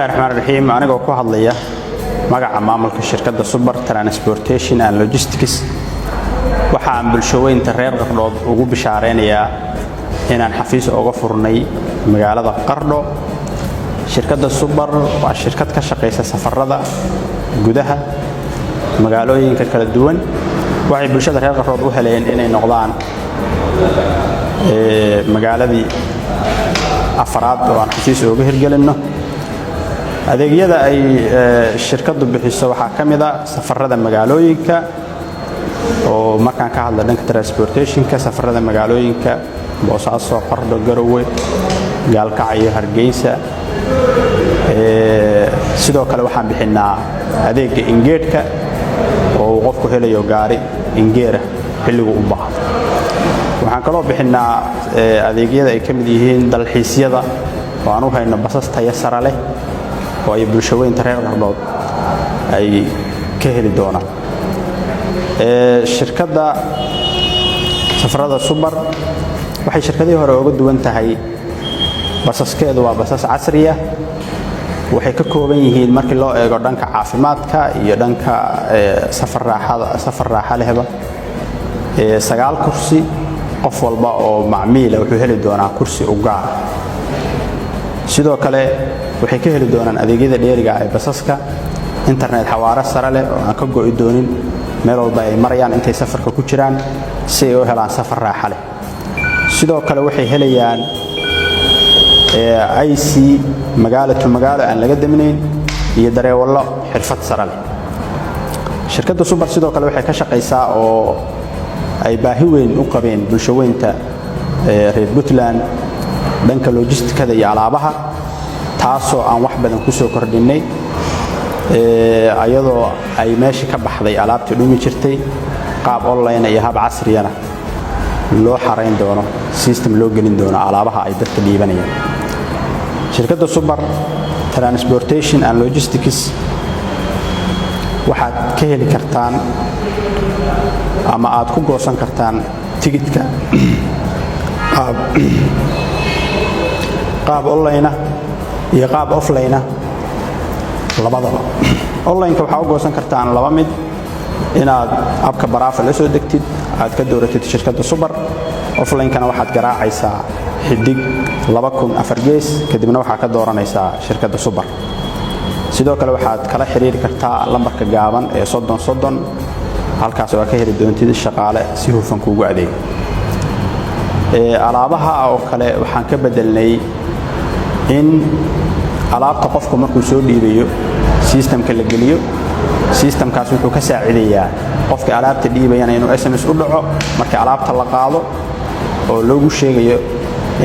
الرحمن الرحيم أنا جوكو هذلية مجا عمامل كشركة سوبر ترانسبورتيشن أند لوجيستكس وحام بالشوين تغير قرض وجوب شعرين يا هنا حفيز أوقفرني مجال قرضه شركة السوبر وشركة كشقيسة سفر ذا جودها مجالوين كالدون وعي بالشدة غير قرض وهلين إن نقضان مجال ذي أفراد وعن حفيز أوجه الجلنه adeegyada ay shirkadu bixiso waxa kamida safarada magaalooyinka oo markaan ka hadla dhanka transportation-ka safarada magaalooyinka Boosaaso Qardho Garowe Gaalkacyo Hargeysa sidoo kale waxaan bixinaa adeegga ingeedka oo qofku helayo gaari ingeera xilligu u baahdo waxaan kaloo bixinaa adeegyada ay kamid yihiin dalxiisyada oo aan u hayno basas tayo sare leh وأي بالشوين ترى الرضا أي كهري دونا الشركة دا سفرة سوبر وحي شركة دي هو وجود وانتهي بساس كده وبساس عصرية وحي ككوبين هي المركز الله يقدرن كعافمات كا يقدرن سفر راحة لهبة سجال كرسي قفل بقى معميل أو حهل دونا كرسي وقع sidoo kale waxay ka heli doonaan adeegyada dheeriga ah ee basaska internet xawaare sare leh oo aan ka go'i doonin meel walba ay marayaan intay safarka ku jiraan si ay u helaan safar raaxo leh sidoo kale waxay helayaan IC magaalo aan laga daminayn iyo dareewallo xirfad sare leh shirkadda Super sidoo kale waxay ka shaqeysaa oo ay baahi weyn u qabeen bulshooyinka reer Puntland dhanka logistikada iyo alaabaha taasoo aan wax badan ku soo kordhinay ayadoo ay meesha ka baxday alaabtii dhumi jirtay qaab online iyo hab casriyana loo xareyn doono system loo gelin doono alaabaha ay dadka dhiibanayaan shirkadda Super Transportation and Logistics waxaad ka heli kartaan ama aad ku goosan kartaan tigidhka qaab online iyo qaab offline labadaba online-ka waxa u goosan kartaan laba mid inaad abka baraafa la soo degtid aad ka dooratid shirkadda Super offline-kana waxaad garaacaysaa xidig 2004 gees kadibna waxa ka dooranaysaa shirkadda Super sidoo kale waxaad kala xiriiri kartaa lambarka gaaban ee 3030 halkaas oo ka heli doontid shaqaale si hufan kuugu adeeg alaabaha oo kale waxaan ka bedelnay in alaabta qofku markuu soo dhiibayo systemka la geliyo systemkaas wuxuu ka saacidayaa qofka alaabta dhiibayana inuu SMS u dhaco marka alaabta la qaado oo loogu sheegayo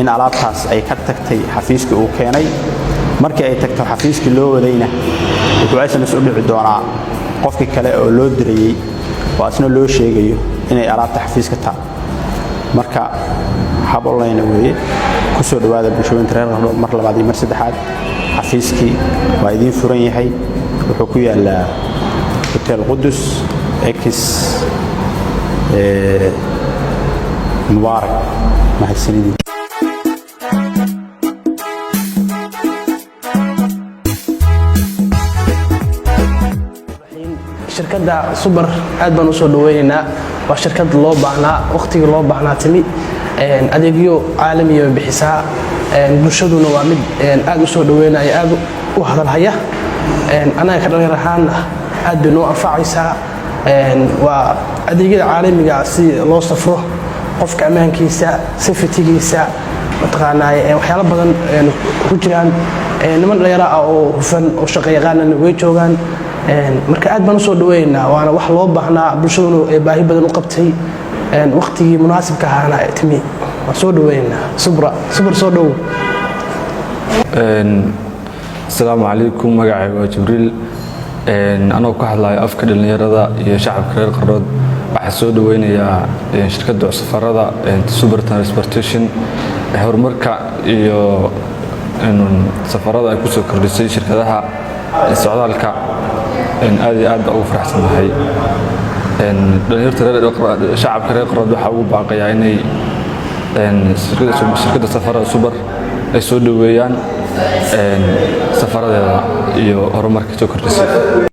in alaabtaas ay ka tagtay xafiiska uu keenay markii ay tagto xafiiska loo wadayna wuxuu SMS u dhici doonaa qofkii kale oo loo dirayay oo asna loo sheegayo inay alaabta xafiiska tahay marka hab online weeye ku soo dhawaada bulshooyinka reer mar labaad iyo mar saddexaad xafiiskii waa idin furan yahay wuxuu ku yaalaa hotel Qudus X Mubarak mahadsanidin shirkadda Super aad baan u soo dhaweynaa waa shirkad loo baahnaa waqtiga loo baahnaa timi adeegyo caalami ah bixisaa bulshaduna waa mid aad u soo dhaweynaya aad u hadalhaya anaga ka dhalinyar ahaan aad bay noo anfacaysaa waa adeegyada caalamiga si loo safro qofka amaankiisa safety-giisa mataqaanaa waxyaalo badan ku jiraan niman dhalinyar ah oo hufan oo shaqo yaqaan way joogaan marka aad baan u soo dhaweynaa waana wax loo baahnaa bulshaduna ay baahi badan u qabtay waqtigii munaasibka ahaana timi waan soo dhaweynaa Super soo dhaw Assalaamu calaykum magacayga waa Jibriil anoo ka hadlayo afka dhalinyarada iyo shacabka reer Qardhood waxaan soo dhaweynayaa shirkadda safarada Super Transportation horumarka iyo safarada ay ku soo kordhisay shirkadaha socdaalka aad iyo aad ugu faraxsanahay dhalinyarada shacabka reer Qardhood waxa ugu baaqayaa inay shirkadda safarada Super ay soo dhaweeyaan safaradeeda iyo horumarka soo kordhisay.